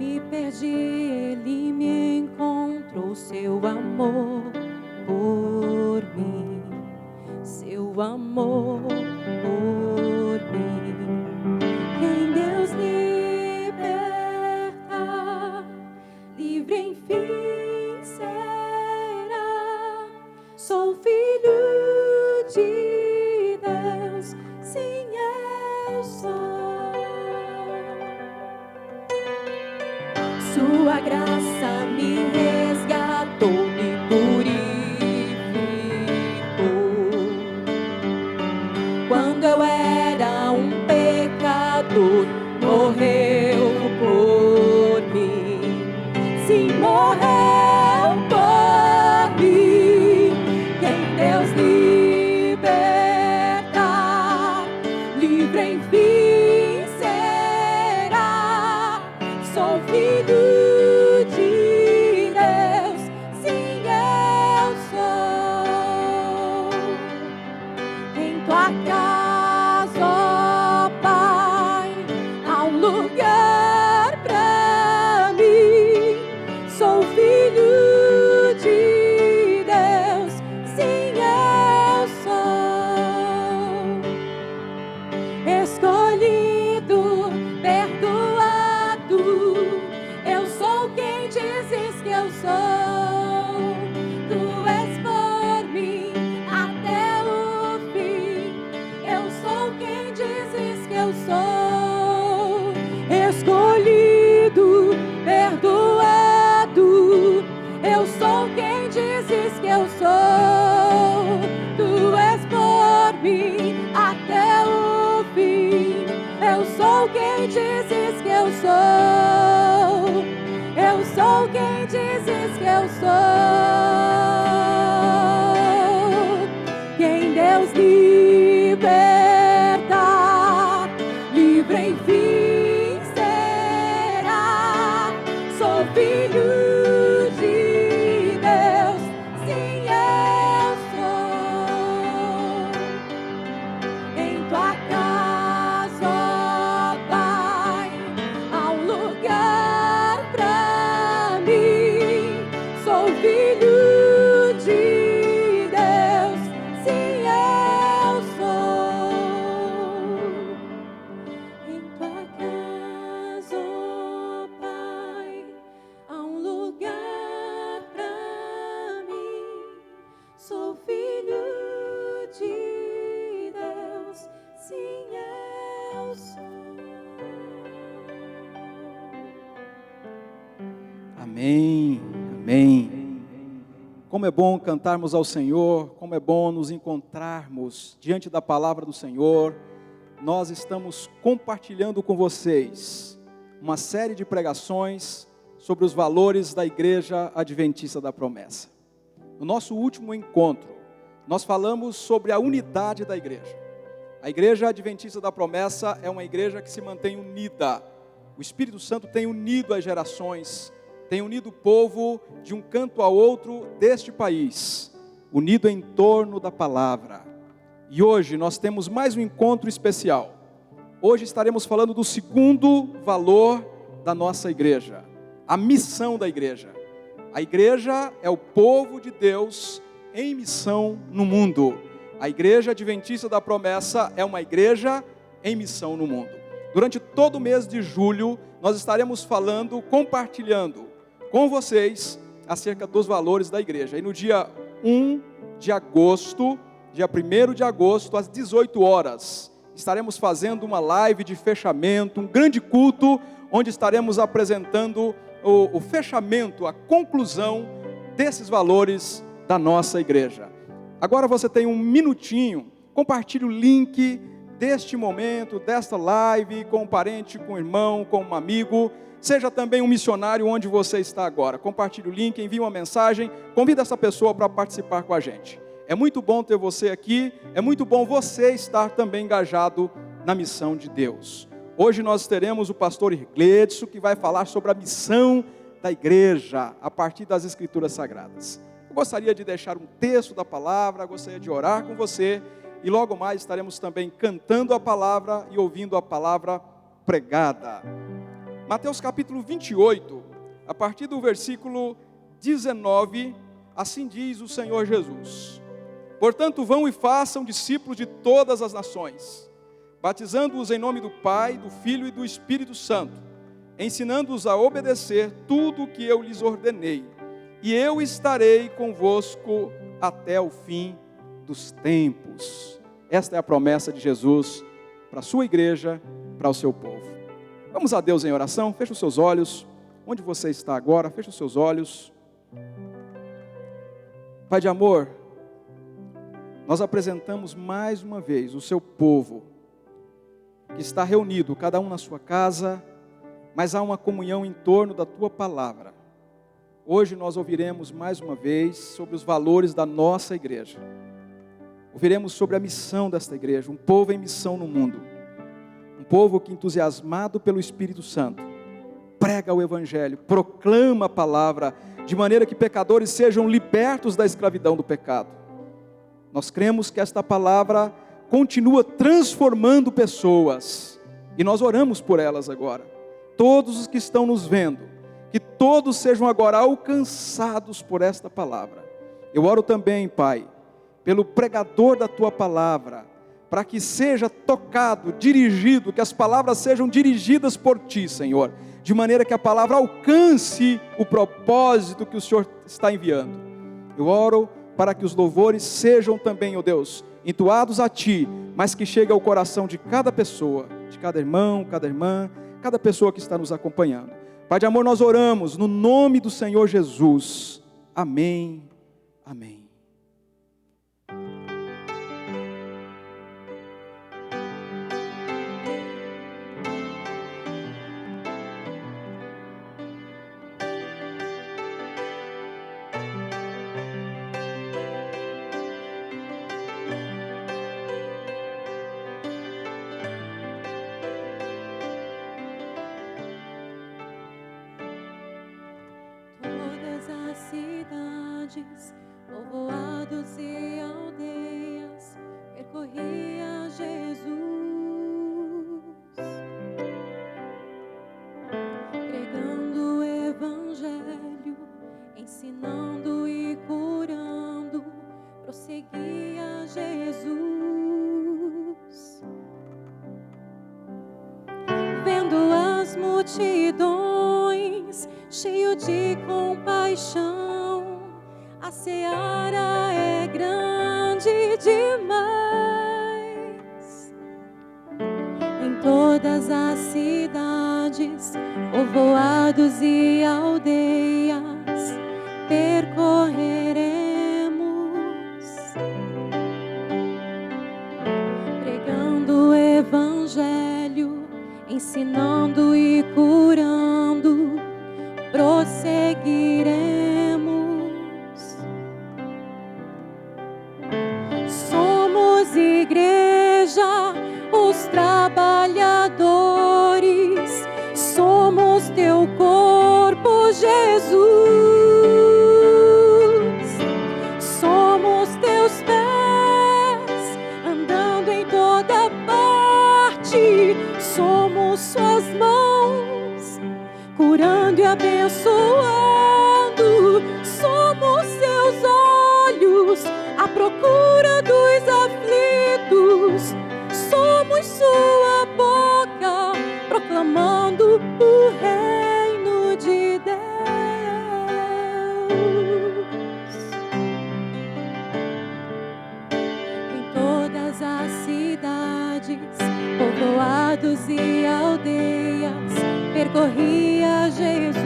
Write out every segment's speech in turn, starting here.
Me perdi, ele me encontrou, seu amor por mim, seu amor por mim. Quem Deus liberta, livre enfim será. Sou filho de Deus, sim eu sou. Sua graça me resgatou, me purificou. Quando eu era um pecador, morreu por mim. Sim, morreu por mim. Quem Deus liberta, livre enfim será. Sou filho de Deus, sim eu sou. Em tua casa, ó Pai, há um lugar pra mim. Sou filho de Deus, sim eu sou. Escolhido, perdoado, eu sou quem dizes que eu sou. Tu és por mim até o fim. Eu sou quem dizes que eu sou. Escolhido, perdoado, eu sou quem dizes que eu sou. Tu és por mim até o fim. Eu sou quem dizes que eu sou. Eu sou quem dizes que eu sou. Quem Deus liberta, livre enfim será. Sou filho de Deus, sim eu sou. Em tua casa, ó Pai, há um lugar pra mim. Sou filho de Deus, sim eu sou. Em tua casa, ó Pai, há um lugar pra mim. Sou filho de Deus, sim eu sou. Amém, amém. Como é bom cantarmos ao Senhor, como é bom nos encontrarmos diante da palavra do Senhor. Nós estamos compartilhando com vocês uma série de pregações sobre os valores da Igreja Adventista da Promessa. No nosso último encontro, nós falamos sobre a unidade da igreja. A Igreja Adventista da Promessa é uma igreja que se mantém unida. O Espírito Santo tem unido as gerações, tem unido o povo de um canto ao outro deste país, unido em torno da palavra. E hoje nós temos mais um encontro especial. Hoje estaremos falando do segundo valor da nossa igreja, a missão da igreja. A igreja é o povo de Deus em missão no mundo. A Igreja Adventista da Promessa é uma igreja em missão no mundo. Durante todo o mês de julho, nós estaremos falando, compartilhando com vocês acerca dos valores da igreja. E no dia 1 de agosto, dia 1º de agosto, às 18 horas, estaremos fazendo uma live de fechamento, um grande culto, onde estaremos apresentando o fechamento, a conclusão desses valores da nossa igreja. Agora você tem um minutinho, compartilhe o link deste momento, desta live, com um parente, com um irmão, com um amigo. Seja também um missionário onde você está agora. Compartilhe o link, envie uma mensagem, convida essa pessoa para participar com a gente. É muito bom ter você aqui, é muito bom você estar também engajado na missão de Deus. Hoje nós teremos o pastor Irgledson, que vai falar sobre a missão da igreja, a partir das Escrituras Sagradas. Eu gostaria de deixar um texto da palavra, gostaria de orar com você, e logo mais estaremos também cantando a palavra e ouvindo a palavra pregada. Mateus capítulo 28, a partir do versículo 19, assim diz o Senhor Jesus: portanto, vão e façam discípulos de todas as nações, batizando-os em nome do Pai, do Filho e do Espírito Santo, ensinando-os a obedecer tudo o que eu lhes ordenei, e eu estarei convosco até o fim dos tempos. Esta é a promessa de Jesus para a sua igreja, para o seu povo. Vamos a Deus em oração. Feche os seus olhos. Onde você está agora, feche os seus olhos. Pai de amor, nós apresentamos mais uma vez o seu povo, que está reunido, cada um na sua casa, mas há uma comunhão em torno da tua palavra. Hoje nós ouviremos mais uma vez sobre os valores da nossa igreja. Ouviremos sobre a missão desta igreja, um povo em missão no mundo. Um povo que, entusiasmado pelo Espírito Santo, prega o Evangelho, proclama a palavra, de maneira que pecadores sejam libertos da escravidão do pecado. Nós cremos que esta palavra continua transformando pessoas, e nós oramos por elas agora. Todos os que estão nos vendo, que todos sejam agora alcançados por esta palavra. Eu oro também, Pai, pelo pregador da tua palavra, para que seja tocado, dirigido, que as palavras sejam dirigidas por ti, Senhor, de maneira que a palavra alcance o propósito que o Senhor está enviando. Eu oro para que os louvores sejam também, ó Deus, entoados a ti, mas que chegue ao coração de cada pessoa, de cada irmão, cada irmã, cada pessoa que está nos acompanhando. Pai de amor, nós oramos no nome do Senhor Jesus. Amém. Amém. Povoados e aldeias, percorria Jesus, pregando o Evangelho, ensinando e curando, prosseguia Jesus. Vendo as multidões, cheio de compaixão, a seara é grande demais. Em todas as cidades, povoados e aldeias, percorreremos, pregando o Evangelho, ensinando e curando, prosseguiremos. Igreja, os trabalhadores, somos teu corpo, Jesus. Somos teus pés, andando em toda parte. Somos suas mãos, curando e abençoando. Somos seus olhos, à procura dos aflitos. Somos sua boca, proclamando o reino de Deus. Em todas as cidades, povoados e aldeias, percorria Jesus,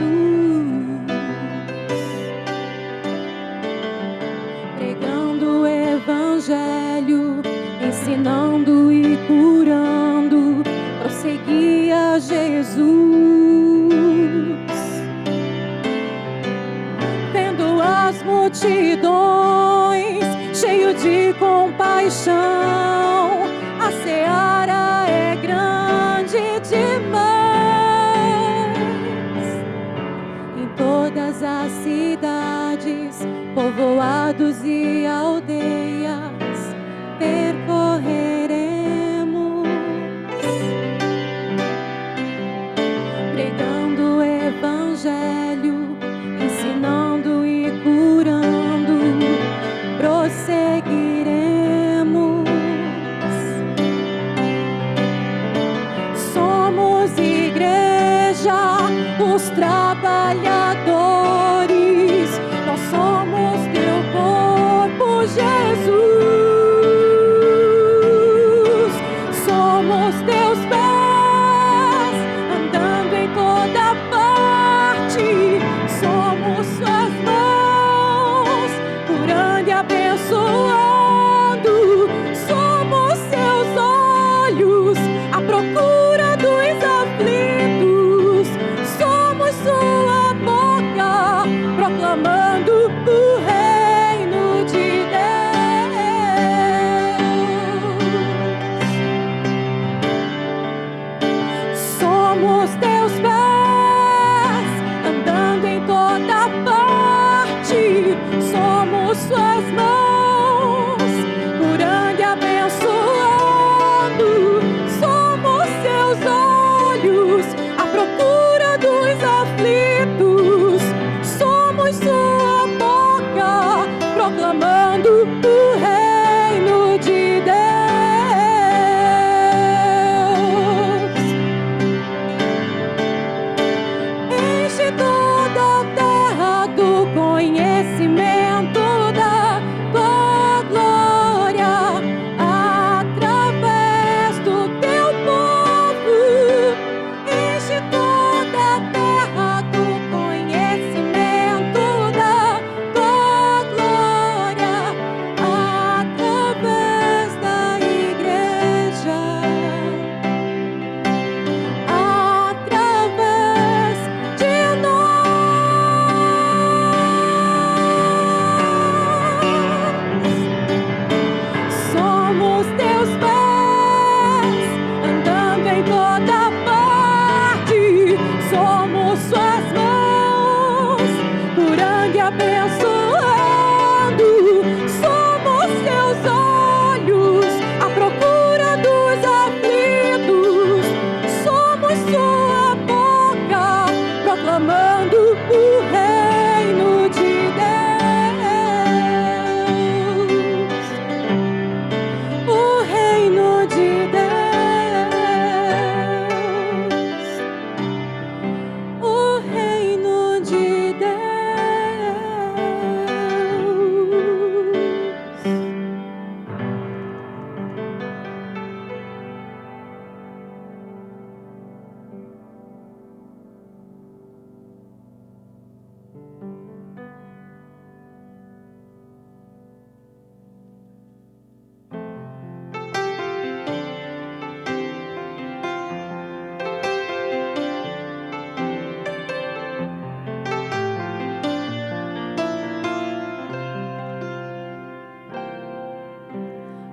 pregando o Evangelho, ensinando e curando, prosseguia Jesus. Vendo as multidões, cheio de compaixão, a seara é grande demais. Em todas as cidades, povoados e aldeias, percorreremos, pregando trabalhadores, nós somos teu corpo, Jesus. Somos teus pés, andando em toda parte. Somos suas mãos, curando e abençoando. Somos seus olhos, à procura dos aflitos. Somos sua boca, proclamando o reino de Deus. Somos teus pés, andando em toda parte. Somos suas mãos, curando e abençoando. Somos seus olhos, à procura dos aflitos. Somos sua boca, proclamando o reino de Deus. Enche toda a terra do conhecimento da tua glória, através do teu povo. Enche toda a terra do conhecimento da tua glória, através da igreja, através de nós. Somos teus pés, andando em toda parte. Somos suas mãos, curando e abençoando. Somos teus olhos, à procura dos aflitos. Somos sua boca, proclamando o reino de Deus. O reino de Deus. O reino de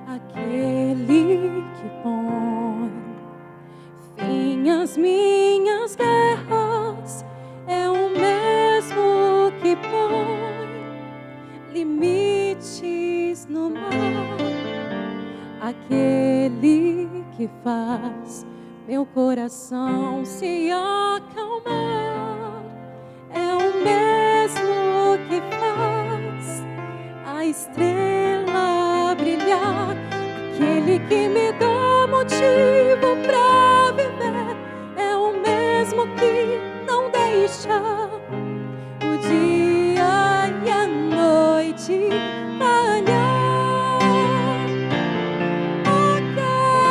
aquele que põe fim às minhas guerras é o mesmo que põe limites no mar. Aquele que faz meu coração se acalmar é o mesmo que faz a estrela brilhar. Aquele que me dá motivo pra viver é o mesmo que não deixa o dia e a noite falhar.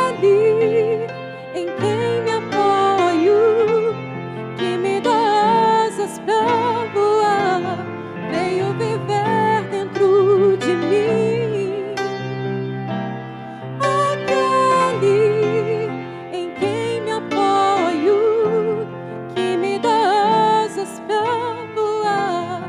Aquele em quem me apoio, que me dá asas pra voar, veio viver dentro de mim. Aquele em quem me apoio, que me dá asas pra voar,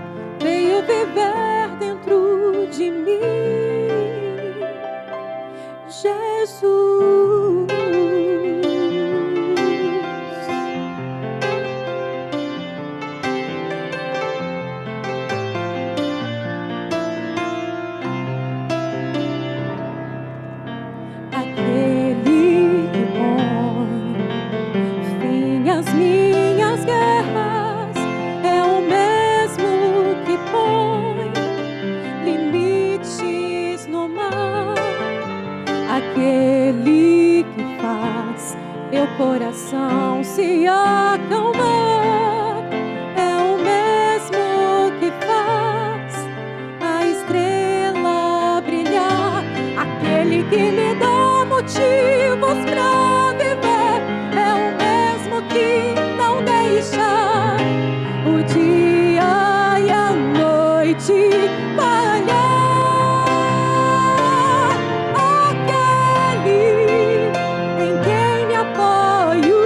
noite falhar. Aquele em quem me apoio,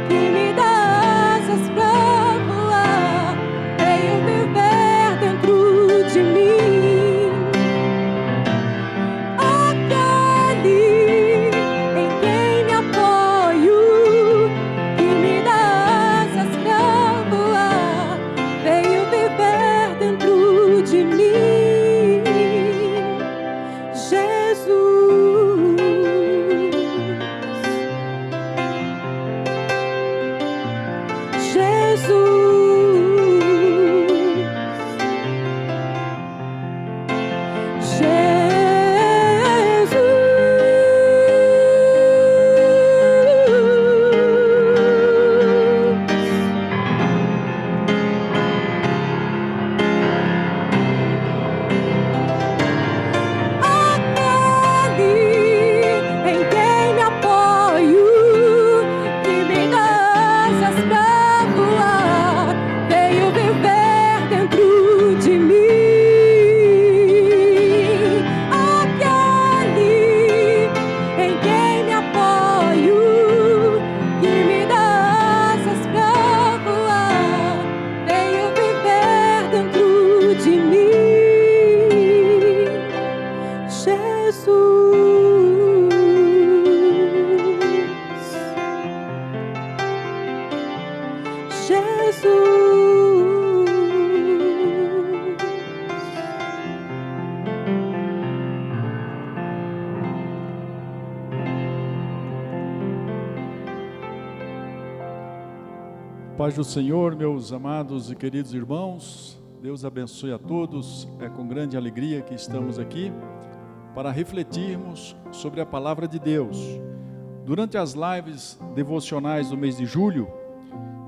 que me dá asas pra voar, veio viver dentro de mim. Aquele em quem me apoio, que me dá asas pra voar, veio viver dentro de mim. Paz do Senhor, meus amados e queridos irmãos, Deus abençoe a todos. É com grande alegria que estamos aqui para refletirmos sobre a palavra de Deus. Durante as lives devocionais do mês de julho,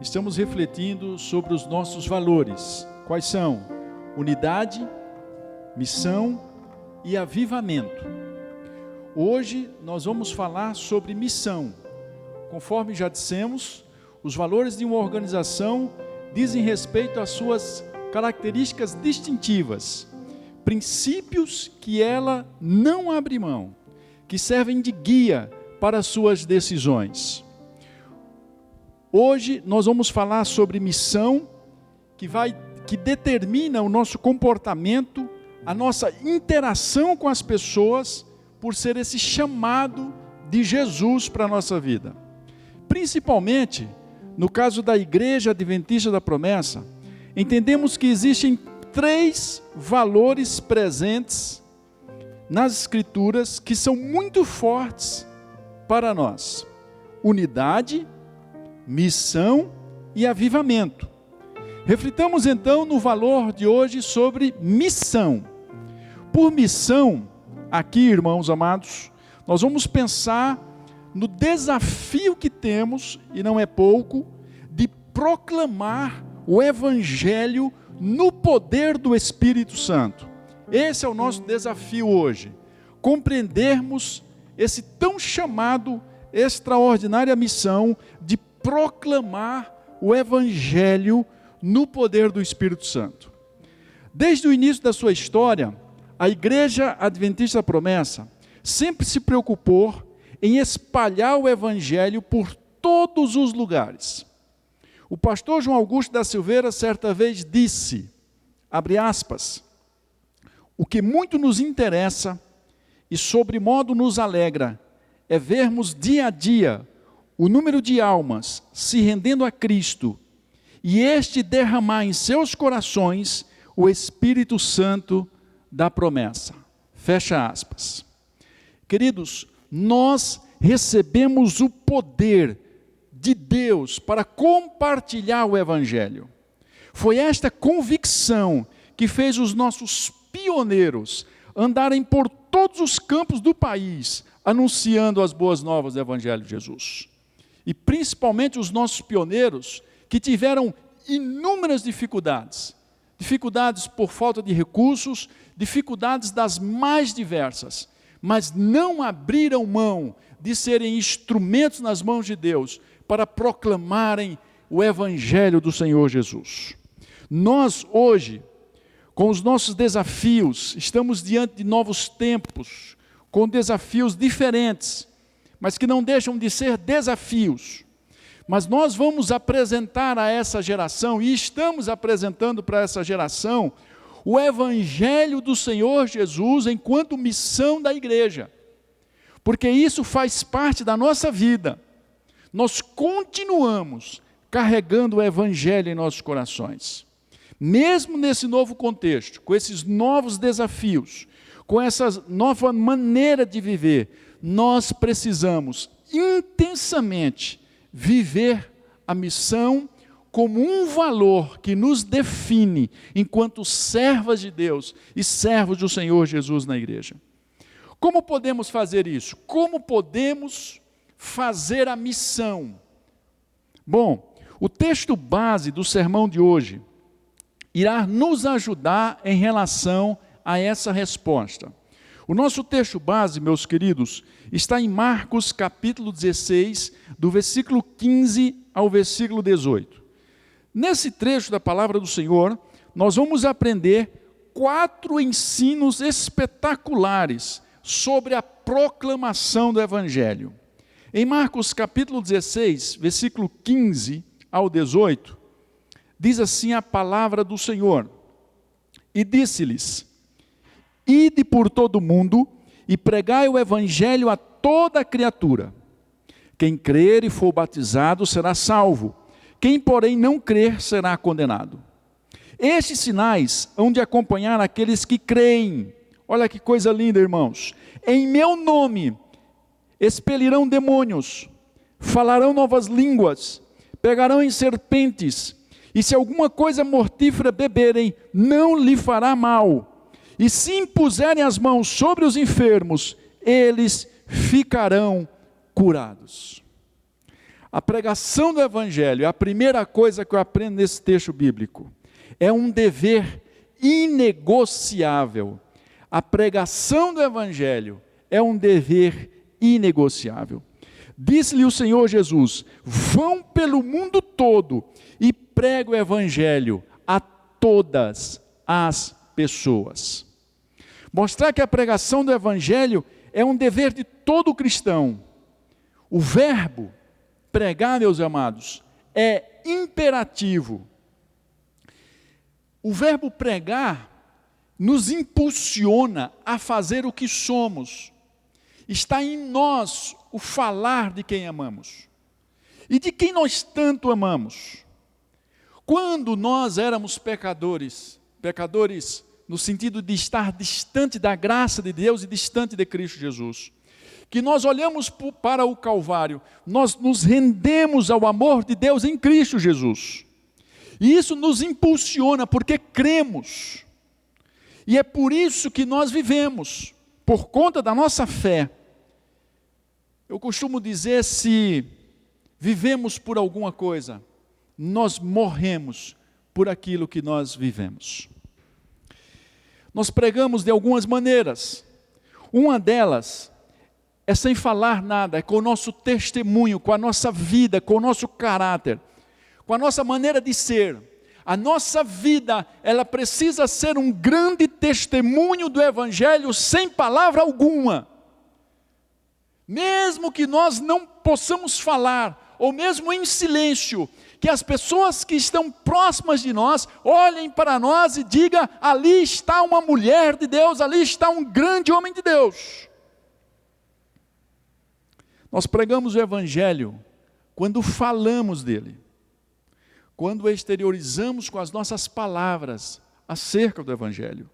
estamos refletindo sobre os nossos valores. Quais são? Unidade, missão e avivamento. Hoje nós vamos falar sobre missão. Conforme já dissemos, os valores de uma organização dizem respeito às suas características distintivas, princípios que ela não abre mão, que servem de guia para as suas decisões. Hoje nós vamos falar sobre missão, que determina o nosso comportamento, a nossa interação com as pessoas, por ser esse chamado de Jesus para a nossa vida. Principalmente, no caso da Igreja Adventista da Promessa, entendemos que existem 3 valores presentes nas Escrituras que são muito fortes para nós: unidade, missão e avivamento. Reflitamos então no valor de hoje sobre missão. Por missão, aqui, irmãos amados, nós vamos pensar no desafio que temos, e não é pouco, de proclamar o Evangelho no poder do Espírito Santo. Esse é o nosso desafio hoje, compreendermos esse tão chamado, extraordinária missão de proclamar o Evangelho no poder do Espírito Santo. Desde o início da sua história, a Igreja Adventista da Promessa sempre se preocupou em espalhar o Evangelho por todos os lugares. O pastor João Augusto da Silveira certa vez disse, abre aspas, o que muito nos interessa e sobremodo nos alegra é vermos dia a dia o número de almas se rendendo a Cristo e este derramar em seus corações o Espírito Santo da promessa. Fecha aspas. Queridos, nós recebemos o poder de Deus para compartilhar o Evangelho. Foi esta convicção que fez os nossos pioneiros andarem por todos os campos do país, anunciando as boas novas do Evangelho de Jesus. E principalmente os nossos pioneiros, que tiveram inúmeras dificuldades. Dificuldades por falta de recursos, dificuldades das mais diversas, mas não abriram mão de serem instrumentos nas mãos de Deus para proclamarem o Evangelho do Senhor Jesus. Nós hoje com os nossos desafios, estamos diante de novos tempos, com desafios diferentes, mas que não deixam de ser desafios. Mas nós vamos apresentar a essa geração, e estamos apresentando para essa geração, o Evangelho do Senhor Jesus enquanto missão da igreja. Porque isso faz parte da nossa vida. Nós continuamos carregando o Evangelho em nossos corações. Mesmo nesse novo contexto, com esses novos desafios, com essa nova maneira de viver, nós precisamos intensamente viver a missão como um valor que nos define enquanto servas de Deus e servos do Senhor Jesus na igreja. Como podemos fazer isso? Como podemos fazer a missão? Bom, o texto base do sermão de hoje irá nos ajudar em relação a essa resposta. O nosso texto base, meus queridos, está em Marcos capítulo 16, do versículo 15 ao versículo 18. Nesse trecho da palavra do Senhor, nós vamos aprender 4 ensinos espetaculares sobre a proclamação do Evangelho. Em Marcos capítulo 16, versículo 15 ao 18, diz assim a palavra do Senhor: E disse-lhes: Ide por todo o mundo e pregai o Evangelho a toda criatura. Quem crer e for batizado será salvo. Quem, porém, não crer será condenado. Estes sinais hão de acompanhar aqueles que creem. Olha que coisa linda, irmãos. Em meu nome expelirão demônios, falarão novas línguas, pegarão em serpentes, e se alguma coisa mortífera beberem, não lhe fará mal. E se impuserem as mãos sobre os enfermos, eles ficarão curados. A pregação do Evangelho, a primeira coisa que eu aprendo nesse texto bíblico, é um dever inegociável. A pregação do Evangelho é um dever inegociável. Disse-lhe o Senhor Jesus: vão pelo mundo todo e pregue o Evangelho a todas as pessoas. Mostrar que a pregação do Evangelho é um dever de todo cristão. O verbo pregar, meus amados, é imperativo. O verbo pregar nos impulsiona a fazer o que somos. Está em nós o falar de quem amamos. E de quem nós tanto amamos. Quando nós éramos pecadores no sentido de estar distante da graça de Deus e distante de Cristo Jesus, que nós olhamos para o Calvário, nós nos rendemos ao amor de Deus em Cristo Jesus. E isso nos impulsiona porque cremos. E é por isso que nós vivemos, por conta da nossa fé. Eu costumo dizer, se vivemos por alguma coisa, nós morremos por aquilo que nós vivemos. Nós pregamos de algumas maneiras. Uma delas é sem falar nada, é com o nosso testemunho, com a nossa vida, com o nosso caráter, com a nossa maneira de ser. A nossa vida, ela precisa ser um grande testemunho do Evangelho sem palavra alguma. Mesmo que nós não possamos falar, ou mesmo em silêncio, que as pessoas que estão próximas de nós olhem para nós e digam: ali está uma mulher de Deus, ali está um grande homem de Deus. Nós pregamos o Evangelho quando falamos dele, quando exteriorizamos com as nossas palavras acerca do Evangelho.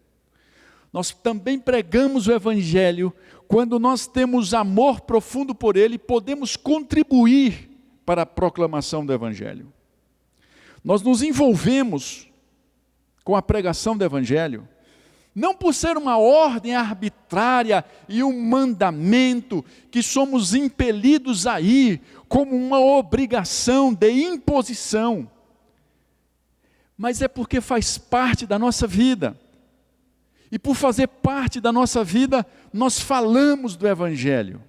Nós também pregamos o Evangelho quando nós temos amor profundo por ele e podemos contribuir para a proclamação do Evangelho. Nós nos envolvemos com a pregação do Evangelho, não por ser uma ordem arbitrária e um mandamento que somos impelidos a ir como uma obrigação de imposição, mas é porque faz parte da nossa vida. E por fazer parte da nossa vida, nós falamos do Evangelho.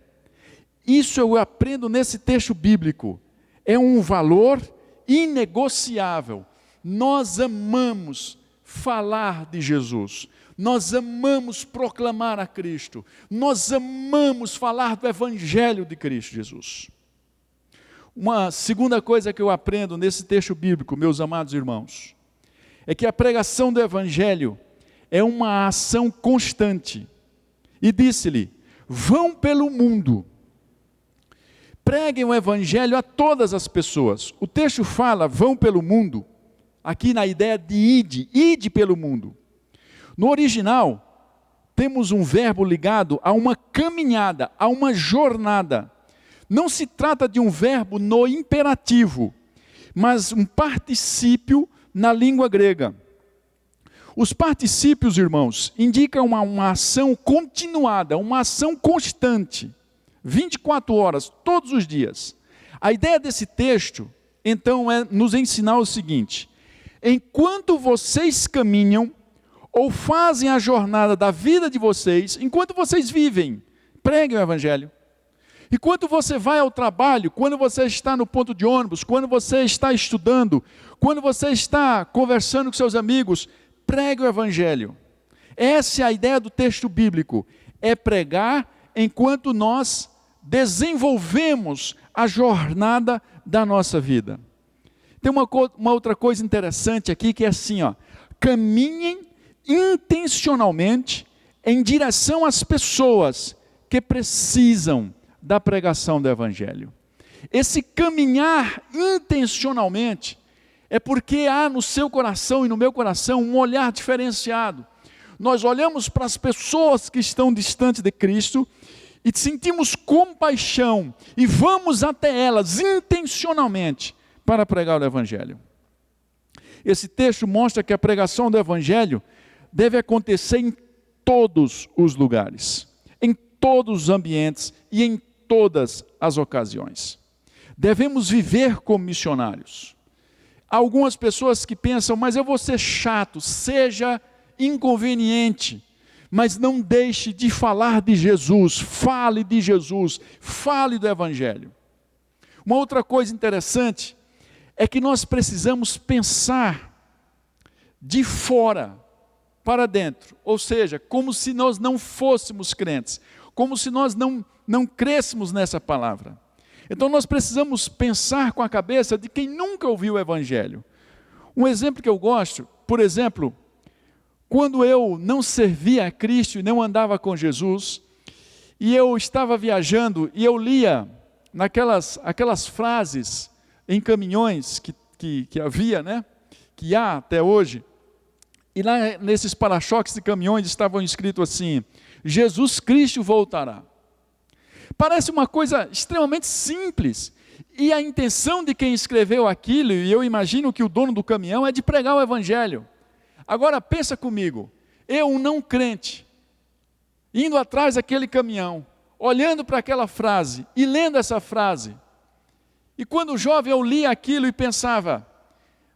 Isso eu aprendo nesse texto bíblico. É um valor inegociável. Nós amamos falar de Jesus. Nós amamos proclamar a Cristo. Nós amamos falar do Evangelho de Cristo Jesus. Uma segunda coisa que eu aprendo nesse texto bíblico, meus amados irmãos, é que a pregação do Evangelho é uma ação constante. E disse-lhe: vão pelo mundo, preguem o Evangelho a todas as pessoas. O texto fala, vão pelo mundo, aqui na ideia de ide pelo mundo. No original, temos um verbo ligado a uma caminhada, a uma jornada. Não se trata de um verbo no imperativo, mas um particípio na língua grega. Os particípios, irmãos, indicam uma ação continuada, uma ação constante, 24 horas, todos os dias. A ideia desse texto, então, é nos ensinar o seguinte: enquanto vocês caminham, ou fazem a jornada da vida de vocês, enquanto vocês vivem, preguem o Evangelho. Enquanto você vai ao trabalho, quando você está no ponto de ônibus, quando você está estudando, quando você está conversando com seus amigos, pregue o Evangelho. Essa é a ideia do texto bíblico, é pregar enquanto nós desenvolvemos a jornada da nossa vida. Tem uma outra coisa interessante aqui, que é assim, caminhem intencionalmente em direção às pessoas que precisam da pregação do Evangelho. Esse caminhar intencionalmente é porque há no seu coração e no meu coração um olhar diferenciado. Nós olhamos para as pessoas que estão distantes de Cristo e sentimos compaixão e vamos até elas intencionalmente para pregar o Evangelho. Esse texto mostra que a pregação do Evangelho deve acontecer em todos os lugares, em todos os ambientes e em todas as ocasiões. Devemos viver como missionários. Há algumas pessoas que pensam, mas eu vou ser chato, seja inconveniente, mas não deixe de falar de Jesus, fale de Jesus, fale do Evangelho. Uma outra coisa interessante é que nós precisamos pensar de fora para dentro, ou seja, como se nós não fôssemos crentes, como se nós não crêssemos nessa palavra. Então nós precisamos pensar com a cabeça de quem nunca ouviu o Evangelho. Um exemplo que eu gosto, por exemplo, quando eu não servia a Cristo e não andava com Jesus, e eu estava viajando e eu lia aquelas frases em caminhões que havia, né? Que há até hoje, e lá nesses para-choques de caminhões estavam escritos assim: Jesus Cristo voltará. Parece uma coisa extremamente simples, e a intenção de quem escreveu aquilo, e eu imagino que o dono do caminhão, é de pregar o Evangelho. Agora pensa comigo, eu, um não crente, indo atrás daquele caminhão, olhando para aquela frase e lendo essa frase, e quando jovem eu lia aquilo e pensava,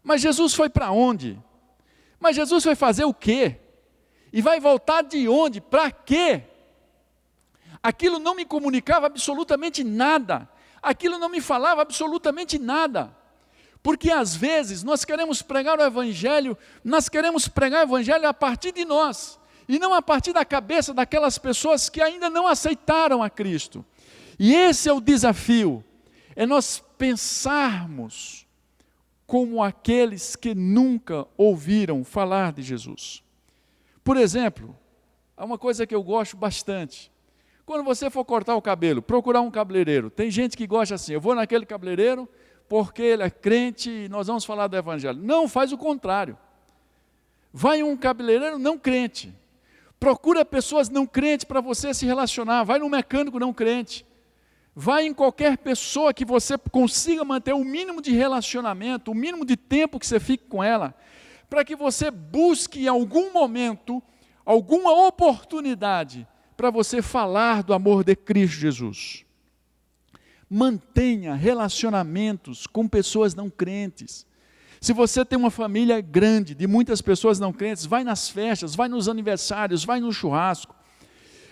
mas Jesus foi para onde? Mas Jesus vai fazer o quê? E vai voltar de onde? Para quê? Aquilo não me comunicava absolutamente nada. Aquilo não me falava absolutamente nada. Porque às vezes nós queremos pregar o Evangelho, a partir de nós, e não a partir da cabeça daquelas pessoas que ainda não aceitaram a Cristo. E esse é o desafio, é nós pensarmos como aqueles que nunca ouviram falar de Jesus. Por exemplo, há uma coisa que eu gosto bastante. Quando você for cortar o cabelo, procurar um cabeleireiro, tem gente que gosta assim, eu vou naquele cabeleireiro porque ele é crente e nós vamos falar do Evangelho. Não, faz o contrário. Vai em um cabeleireiro não crente. Procura pessoas não crentes para você se relacionar. Vai num mecânico não crente. Vai em qualquer pessoa que você consiga manter o mínimo de relacionamento, o mínimo de tempo que você fique com ela, para que você busque em algum momento, alguma oportunidade para você falar do amor de Cristo Jesus. Mantenha relacionamentos com pessoas não crentes. Se você tem uma família grande, de muitas pessoas não crentes, vai nas festas, vai nos aniversários, vai no churrasco.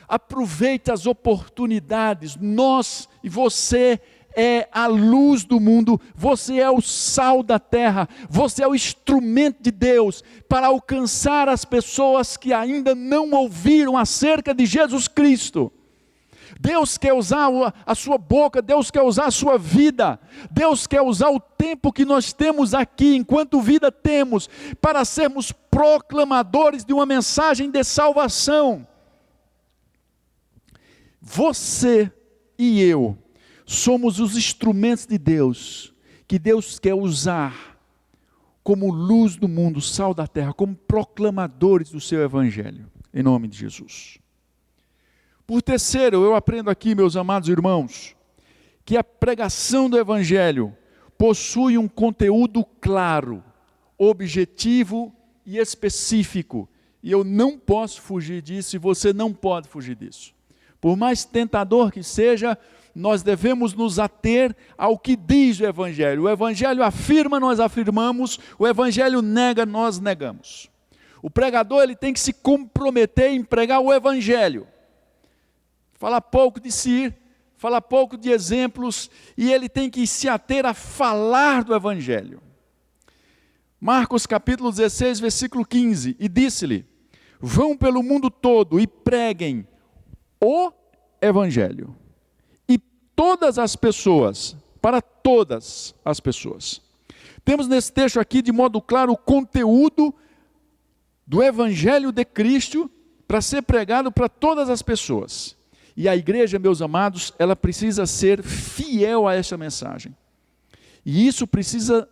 Aproveite as oportunidades. Nós e você é a luz do mundo, você é o sal da terra, você é o instrumento de Deus para alcançar as pessoas que ainda não ouviram acerca de Jesus Cristo. Deus quer usar a sua boca, Deus quer usar a sua vida, Deus quer usar o tempo que nós temos aqui, enquanto vida temos, para sermos proclamadores de uma mensagem de salvação. Você e eu somos os instrumentos de Deus, que Deus quer usar como luz do mundo, sal da terra, como proclamadores do seu evangelho, em nome de Jesus. Por terceiro, eu aprendo aqui, meus amados irmãos, que a pregação do evangelho possui um conteúdo claro, objetivo e específico, e eu não posso fugir disso, e você não pode fugir disso. Por mais tentador que seja, nós devemos nos ater ao que diz o evangelho. O evangelho afirma, nós afirmamos, o evangelho nega, nós negamos. O pregador ele tem que se comprometer em pregar o evangelho. Fala pouco de si, fala pouco de exemplos, e ele tem que se ater a falar do evangelho. Marcos capítulo 16, versículo 15, e disse-lhe: vão pelo mundo todo e preguem o evangelho. E todas as pessoas, para todas as pessoas. Temos nesse texto aqui de modo claro o conteúdo do evangelho de Cristo para ser pregado para todas as pessoas. E a igreja, meus amados, ela precisa ser fiel a essa mensagem. E isso precisa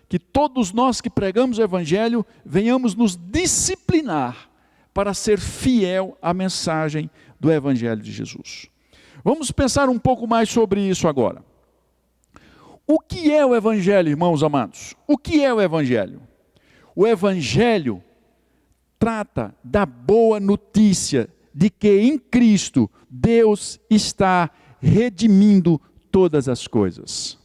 que todos nós que pregamos o evangelho venhamos nos disciplinar para ser fiel à mensagem do evangelho de Jesus. Vamos pensar um pouco mais sobre isso agora. O que é o evangelho, irmãos amados? O que é o evangelho? O evangelho trata da boa notícia de que em Cristo Deus está redimindo todas as coisas.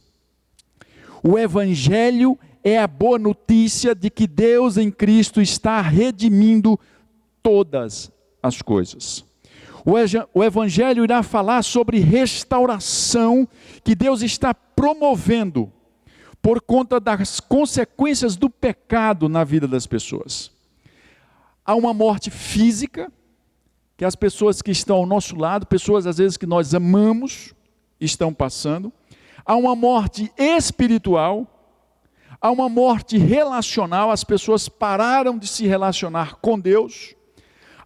O evangelho é a boa notícia de que Deus em Cristo está redimindo todas as coisas. O evangelho irá falar sobre restauração que Deus está promovendo por conta das consequências do pecado na vida das pessoas. Há uma morte física, que as pessoas que estão ao nosso lado, pessoas às vezes que nós amamos, estão passando. Há uma morte espiritual, há uma morte relacional, as pessoas pararam de se relacionar com Deus.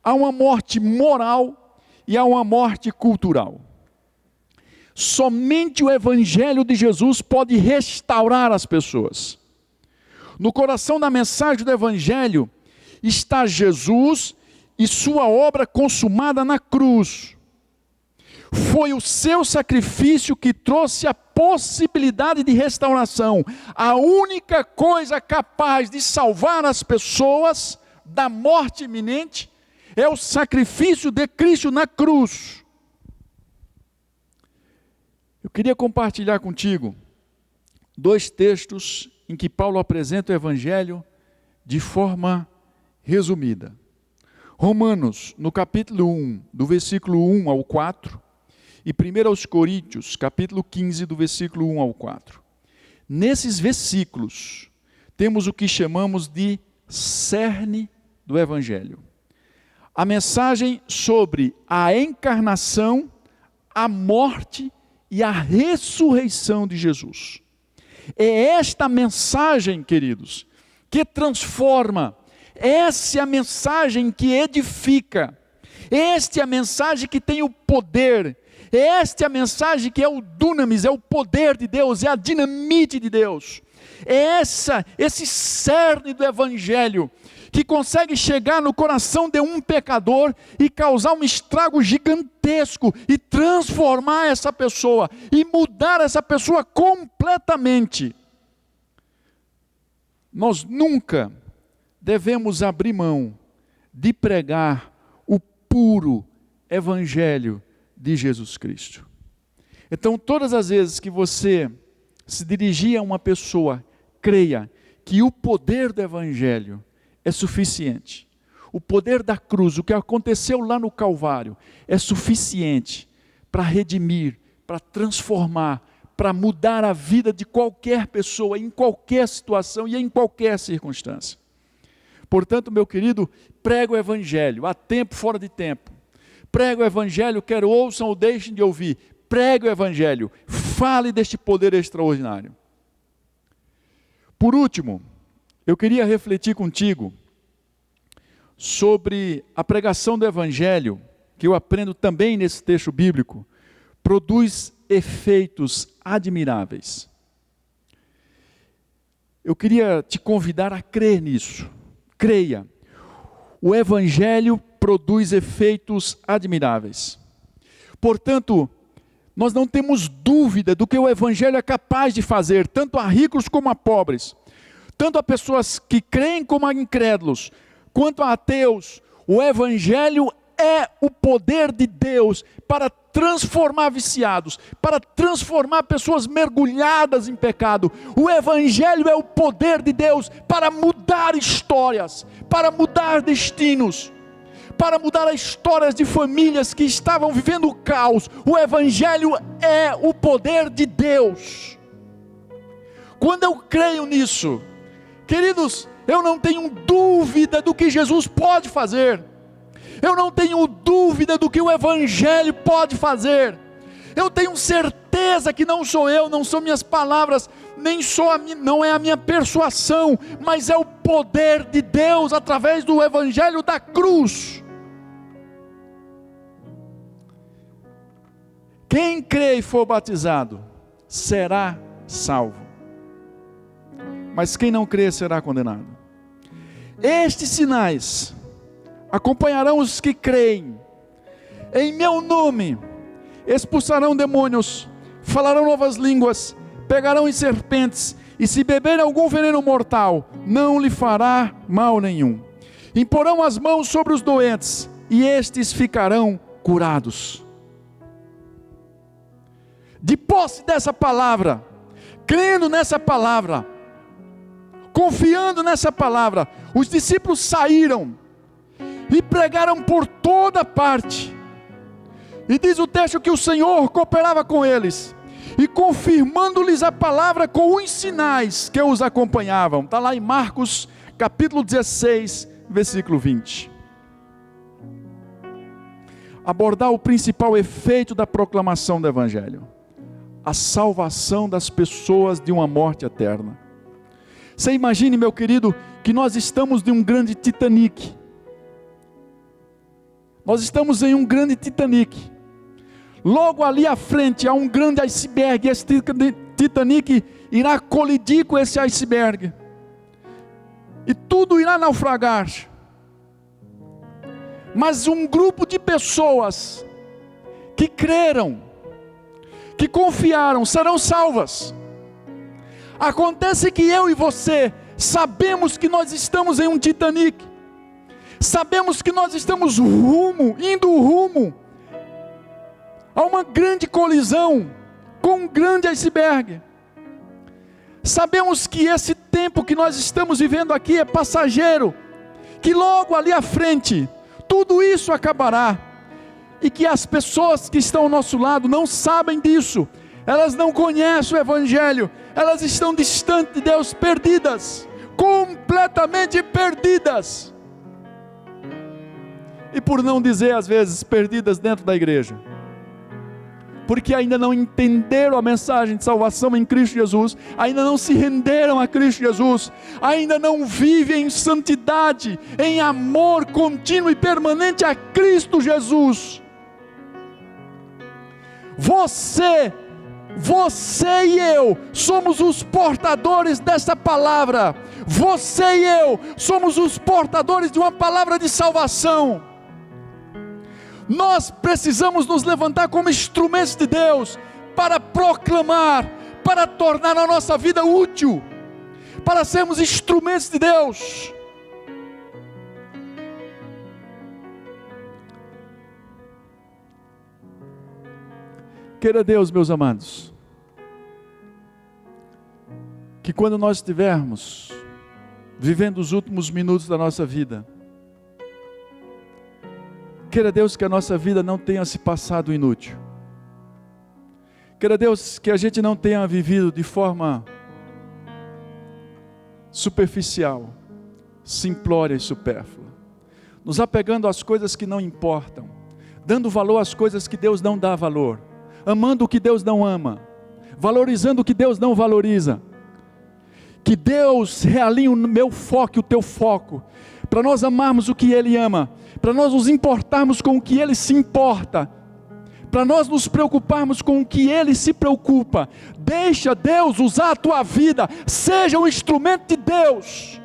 Há uma morte moral e há uma morte cultural. Somente o evangelho de Jesus pode restaurar as pessoas. No coração da mensagem do evangelho está Jesus e sua obra consumada na cruz. Foi o seu sacrifício que trouxe a possibilidade de restauração. A única coisa capaz de salvar as pessoas da morte iminente é o sacrifício de Cristo na cruz. Eu queria compartilhar contigo 2 textos em que Paulo apresenta o evangelho de forma resumida. Romanos, no capítulo 1, do versículo 1 ao 4, e 1 Coríntios, capítulo 15, do versículo 1 ao 4. Nesses versículos, temos o que chamamos de cerne do evangelho. A mensagem sobre a encarnação, a morte e a ressurreição de Jesus. É esta mensagem, queridos, que transforma. Essa é a mensagem que edifica. Esta é a mensagem que tem o poder. Esta é a mensagem que é o dunamis, é o poder de Deus, é a dinamite de Deus. É esse cerne do evangelho que consegue chegar no coração de um pecador e causar um estrago gigantesco e transformar essa pessoa e mudar essa pessoa completamente. Nós nunca devemos abrir mão de pregar o puro evangelho de Jesus Cristo. Então, todas as vezes que você se dirigir a uma pessoa, creia que o poder do evangelho é suficiente. O poder da cruz, o que aconteceu lá no Calvário, é suficiente para redimir, para transformar, para mudar a vida de qualquer pessoa, em qualquer situação e em qualquer circunstância. Portanto, meu querido, prega o Evangelho, há tempo, fora de tempo. Prega o Evangelho, quer ouçam ou deixem de ouvir. Pregue o Evangelho, fale deste poder extraordinário. Por último, eu queria refletir contigo sobre a pregação do Evangelho, que eu aprendo também nesse texto bíblico, produz efeitos admiráveis. Eu queria te convidar a crer nisso. Creia. O Evangelho produz efeitos admiráveis. Portanto, nós não temos dúvida do que o Evangelho é capaz de fazer, tanto a ricos como a pobres, tanto a pessoas que creem como a incrédulos, quanto a ateus. O Evangelho é o poder de Deus para transformar viciados, para transformar pessoas mergulhadas em pecado. O Evangelho é o poder de Deus para mudar histórias, para mudar destinos, para mudar as histórias de famílias que estavam vivendo o caos. O Evangelho é o poder de Deus. Quando eu creio nisso, queridos, eu não tenho dúvida do que Jesus pode fazer. Eu não tenho dúvida do que o Evangelho pode fazer. Eu tenho certeza que não sou eu, não são minhas palavras, não é a minha persuasão, mas é o poder de Deus através do Evangelho da cruz. Quem crê e for batizado será salvo, mas quem não crê será condenado. Estes sinais acompanharão os que creem. Em meu nome expulsarão demônios, falarão novas línguas, pegarão em serpentes, e se beberem algum veneno mortal, não lhe fará mal nenhum. Imporão as mãos sobre os doentes, e estes ficarão curados. De posse dessa palavra, crendo nessa palavra, confiando nessa palavra, os discípulos saíram e pregaram por toda parte. E diz o texto que o Senhor cooperava com eles, e confirmando-lhes a palavra com os sinais que os acompanhavam. Está lá em Marcos capítulo 16, versículo 20. Abordar o principal efeito da proclamação do Evangelho: a salvação das pessoas de uma morte eterna. Você imagine, meu querido, que nós estamos em um grande Titanic. Nós estamos em um grande Titanic. Logo ali à frente há um grande iceberg. Esse Titanic irá colidir com esse iceberg, e tudo irá naufragar. Mas um grupo de pessoas que creram, que confiaram, serão salvas. Acontece que eu e você sabemos que nós estamos em um Titanic. Sabemos que nós estamos indo rumo a uma grande colisão com um grande iceberg. Sabemos que esse tempo que nós estamos vivendo aqui é passageiro, que logo ali à frente tudo isso acabará, e que as pessoas que estão ao nosso lado não sabem disso. Elas não conhecem o Evangelho, elas estão distantes de Deus, perdidas, completamente perdidas. E por não dizer às vezes perdidas dentro da igreja, porque ainda não entenderam a mensagem de salvação em Cristo Jesus, ainda não se renderam a Cristo Jesus, ainda não vivem em santidade, em amor contínuo e permanente a Cristo Jesus. Você e eu somos os portadores dessa palavra. Você e eu somos os portadores de uma palavra de salvação. Nós precisamos nos levantar como instrumentos de Deus para proclamar, para tornar a nossa vida útil, para sermos instrumentos de Deus. Queira Deus, meus amados, que quando nós estivermos vivendo os últimos minutos da nossa vida, queira Deus que a nossa vida não tenha se passado inútil. Queira Deus que a gente não tenha vivido de forma superficial, simplória e supérflua, nos apegando às coisas que não importam, dando valor às coisas que Deus não dá valor, amando o que Deus não ama, valorizando o que Deus não valoriza. Que Deus realinhe o meu foco e o teu foco, para nós amarmos o que Ele ama, para nós nos importarmos com o que Ele se importa, para nós nos preocuparmos com o que Ele se preocupa. Deixa Deus usar a tua vida, seja um instrumento de Deus.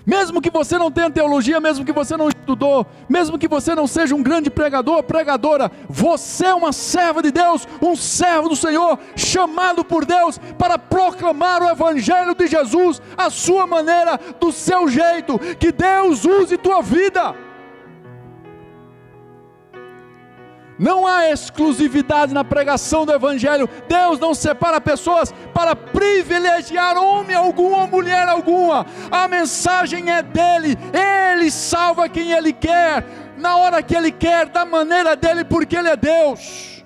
Mesmo que você não tenha teologia, mesmo que você não estudou, mesmo que você não seja um grande pregador ou pregadora, você é uma serva de Deus, um servo do Senhor, chamado por Deus para proclamar o Evangelho de Jesus, a sua maneira, do seu jeito. Que Deus use tua vida. Não há exclusividade na pregação do Evangelho. Deus não separa pessoas para privilegiar homem algum ou mulher alguma. A mensagem é dele. Ele salva quem Ele quer, na hora que Ele quer, da maneira dele, porque Ele é Deus.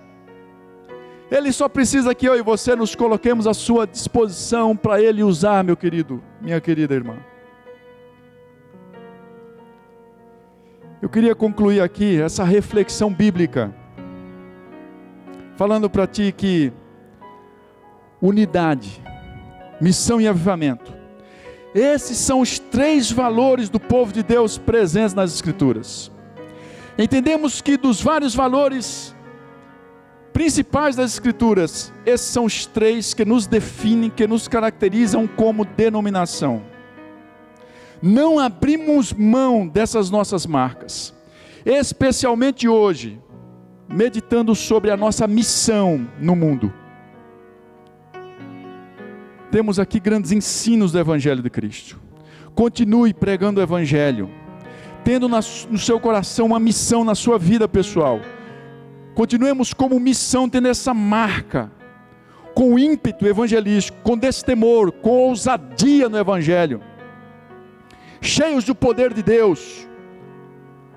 Ele só precisa que eu e você nos coloquemos à sua disposição para Ele usar, meu querido, minha querida irmã. Eu queria concluir aqui essa reflexão bíblica, falando para ti que unidade, missão e avivamento, esses são os 3 valores do povo de Deus presentes nas Escrituras. Entendemos que dos vários valores principais das Escrituras, esses são os 3 que nos definem, que nos caracterizam como denominação. Não abrimos mão dessas nossas marcas, especialmente hoje, meditando sobre a nossa missão no mundo. Temos aqui grandes ensinos do Evangelho de Cristo. Continue pregando o Evangelho, tendo no seu coração uma missão na sua vida pessoal. Continuemos como missão, tendo essa marca, com ímpeto evangelístico, com destemor, com ousadia no Evangelho, cheios do poder de Deus.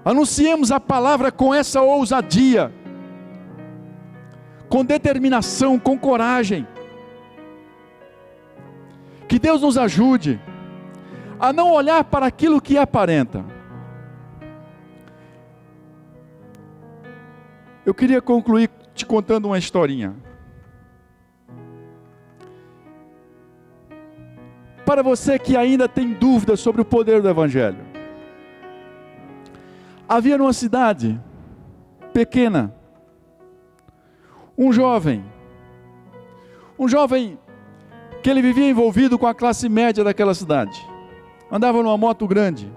Anunciemos a palavra com essa ousadia, com determinação, com coragem. Que Deus nos ajude a não olhar para aquilo que aparenta. Eu queria concluir te contando uma historinha. Para você que ainda tem dúvidas sobre o poder do Evangelho. Havia numa cidade pequena, um jovem que ele vivia envolvido com a classe média daquela cidade, andava numa moto grande.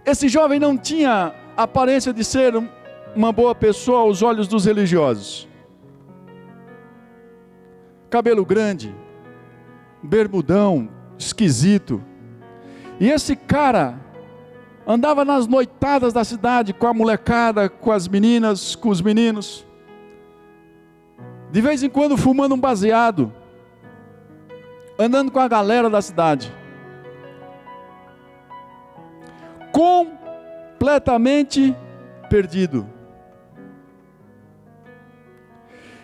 Esse jovem não tinha aparência de ser uma boa pessoa aos olhos dos religiosos. Cabelo grande, bermudão, esquisito. E esse cara andava nas noitadas da cidade com a molecada, com as meninas, com os meninos, de vez em quando fumando um baseado, andando com a galera da cidade, completamente perdido.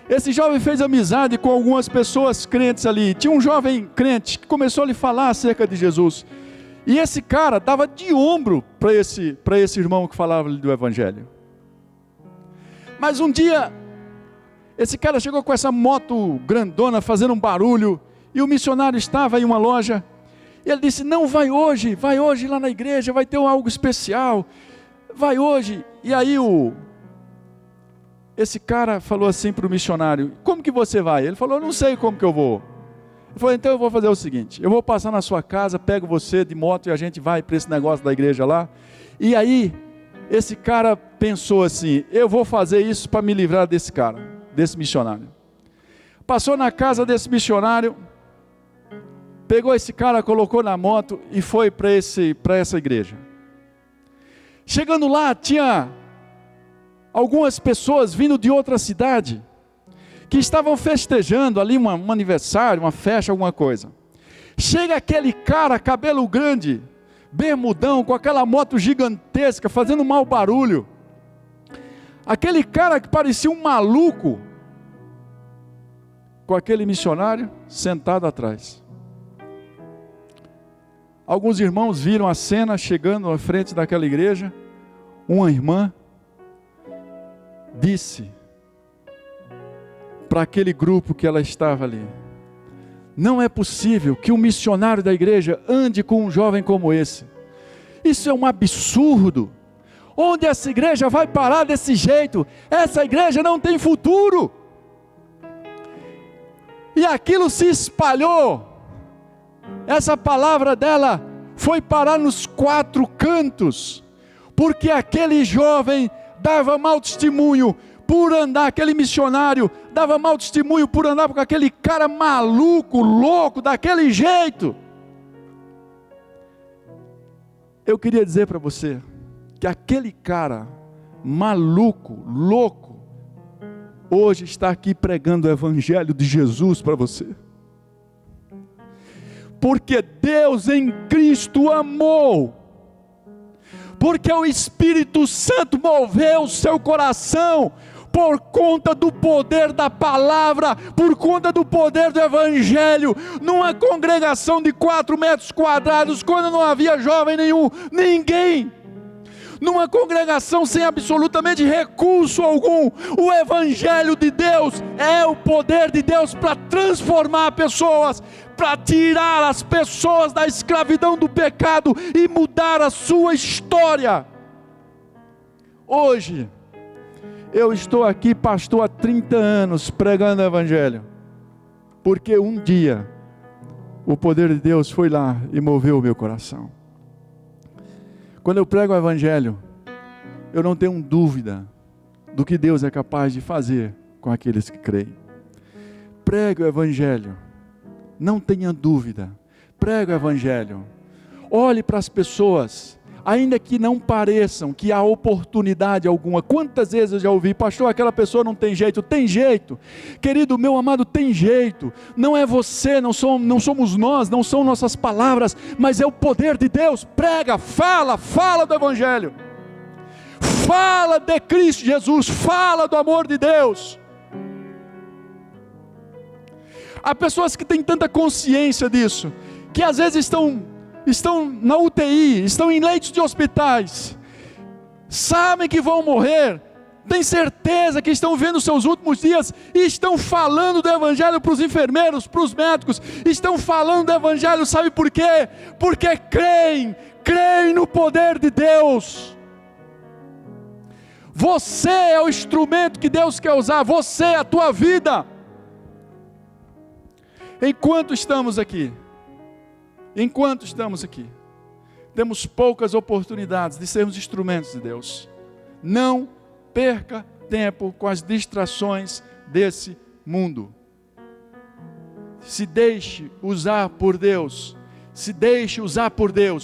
Esse jovem fez amizade com algumas pessoas crentes ali. Tinha um jovem crente que começou a lhe falar acerca de Jesus. E esse cara dava de ombro para esse irmão que falava do Evangelho. Mas um dia, esse cara chegou com essa moto grandona, fazendo um barulho, e o missionário estava em uma loja, e ele disse: não, vai hoje lá na igreja, vai ter algo especial, vai hoje. E aí esse cara falou assim para o missionário: como que você vai? Ele falou: não sei como que eu vou. Ele falou: então eu vou fazer o seguinte, eu vou passar na sua casa, pego você de moto e a gente vai para esse negócio da igreja lá. E aí, esse cara pensou assim: eu vou fazer isso para me livrar desse cara, desse missionário. Passou na casa desse missionário, pegou esse cara, colocou na moto e foi para essa igreja. Chegando lá, tinha algumas pessoas vindo de outra cidade, que estavam festejando ali um aniversário, uma festa, alguma coisa. Chega aquele cara, cabelo grande, bermudão, com aquela moto gigantesca, fazendo mau barulho. aquele cara que parecia um maluco, com aquele missionário sentado atrás. Alguns irmãos viram a cena chegando à frente daquela igreja. Uma irmã disse para aquele grupo que ela estava ali: não é possível que um missionário da igreja ande com um jovem como esse. Isso é um absurdo. Onde essa igreja vai parar desse jeito? Essa igreja não tem futuro. E aquilo se espalhou. Essa palavra dela foi parar nos 4 cantos, porque aquele jovem dava mau testemunho por andar, aquele missionário dava mau testemunho por andar com aquele cara maluco, louco, daquele jeito. Eu queria dizer para você que aquele cara maluco, louco, hoje está aqui pregando o evangelho de Jesus para você. Porque Deus em Cristo amou, porque o Espírito Santo moveu o seu coração, por conta do poder da palavra, por conta do poder do evangelho, numa congregação de 4 metros quadrados, quando não havia jovem nenhum, ninguém, numa congregação sem absolutamente recurso algum, o evangelho de Deus é o poder de Deus para transformar pessoas, para tirar as pessoas da escravidão do pecado e mudar a sua história. Hoje, eu estou aqui, pastor, há 30 anos pregando o evangelho, porque um dia o poder de Deus foi lá e moveu o meu coração. Quando eu prego o evangelho, eu não tenho dúvida do que Deus é capaz de fazer com aqueles que creem. Pregue o evangelho, não tenha dúvida, pregue o evangelho, olhe para as pessoas, ainda que não pareçam que há oportunidade alguma. Quantas vezes eu já ouvi: pastor, aquela pessoa não tem jeito. Tem jeito, querido, meu amado, tem jeito. Não é você, não somos nós, não são nossas palavras, mas é o poder de Deus. Prega, fala do evangelho, fala de Cristo Jesus, fala do amor de Deus. Há pessoas que têm tanta consciência disso, que às vezes estão na UTI, estão em leitos de hospitais, sabem que vão morrer, têm certeza que estão vendo seus últimos dias, e estão falando do evangelho para os enfermeiros, para os médicos, estão falando do evangelho, sabe por quê? Porque creem no poder de Deus. Você é o instrumento que Deus quer usar, você, a tua vida. Enquanto estamos aqui, temos poucas oportunidades de sermos instrumentos de Deus. Não perca tempo com as distrações desse mundo. Se deixe usar por Deus.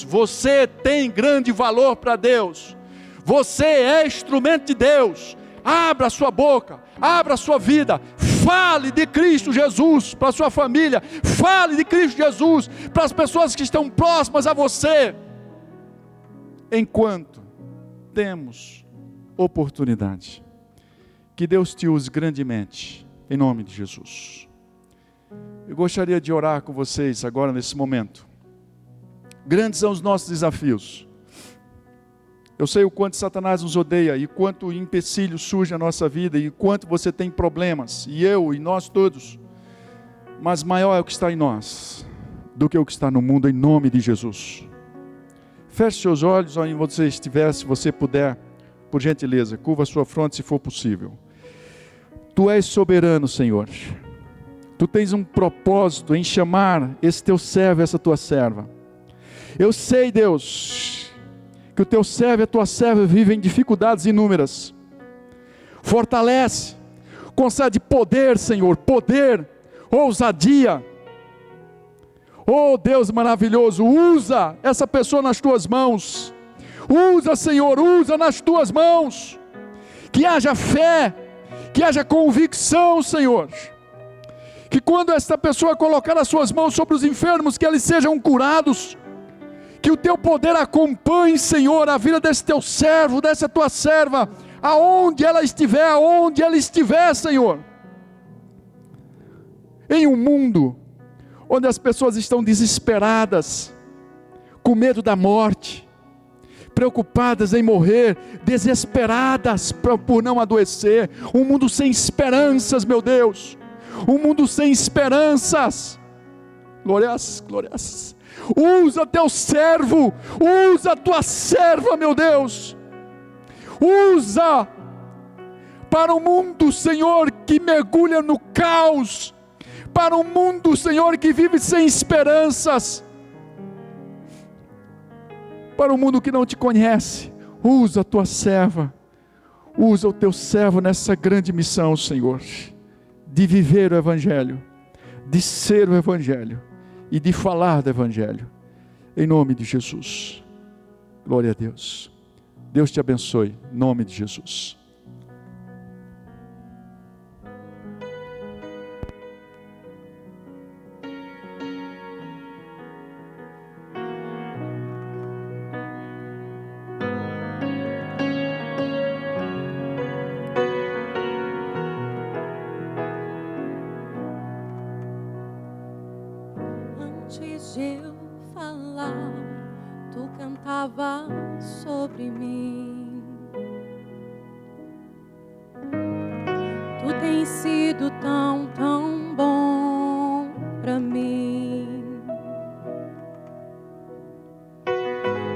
Você tem grande valor para Deus. Você é instrumento de Deus. Abra a sua boca, abra a sua vida, fale de Cristo Jesus para a sua família, fale de Cristo Jesus para as pessoas que estão próximas a você, enquanto temos oportunidade. Que Deus te use grandemente, em nome de Jesus. Eu gostaria de orar com vocês agora nesse momento. Grandes são os nossos desafios. Eu sei o quanto Satanás nos odeia, e quanto empecilho surge na nossa vida, e quanto você tem problemas, e eu, e nós todos, mas maior é o que está em nós, do que o que está no mundo, em nome de Jesus. Feche seus olhos, onde você estiver, se você puder, por gentileza, curva a sua fronte se for possível. Tu és soberano, Senhor, Tu tens um propósito em chamar esse Teu servo, essa Tua serva. Eu sei, Deus, que o Teu servo e a Tua serva vivem dificuldades inúmeras. Fortalece, concede poder, Senhor, poder, ousadia. Oh Deus maravilhoso, usa essa pessoa nas Tuas mãos. Usa, Senhor, usa nas Tuas mãos. Que haja fé, que haja convicção, Senhor. Que quando esta pessoa colocar as suas mãos sobre os enfermos, que eles sejam curados. Que o Teu poder acompanhe, Senhor, a vida desse Teu servo, dessa Tua serva, aonde ela estiver, Senhor. Em um mundo onde as pessoas estão desesperadas, com medo da morte, preocupadas em morrer, desesperadas por não adoecer, um mundo sem esperanças, meu Deus, um mundo sem esperanças. Glórias, glórias. Usa teu servo, usa a tua serva, meu Deus, usa para um mundo, Senhor, que mergulha no caos, para um mundo, Senhor, que vive sem esperanças, para um mundo que não te conhece. Usa a tua serva, usa o teu servo nessa grande missão, Senhor, de viver o Evangelho, de ser o Evangelho e de falar do Evangelho, em nome de Jesus. Glória a Deus. Deus te abençoe, em nome de Jesus. Antes de eu falar, tu cantava sobre mim. Tu tens sido tão, tão bom pra mim.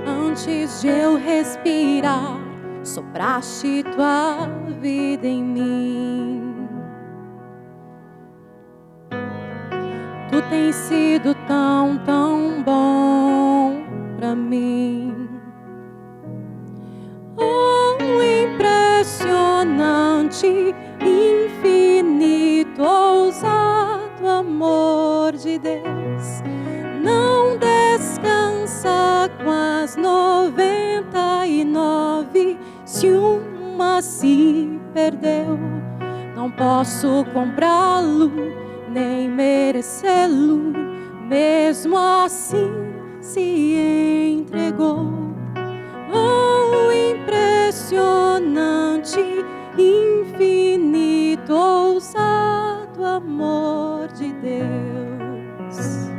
Antes de eu respirar, sopraste tua vida em mim. Tu tens sido tão, tão bom pra mim. Oh, impressionante, infinito, ousado amor de Deus. Não descansa com as 99, se uma se perdeu. Não posso comprá-lo, nem merecê-lo, mesmo assim se entregou. Oh, impressionante, infinito, ousado amor de Deus.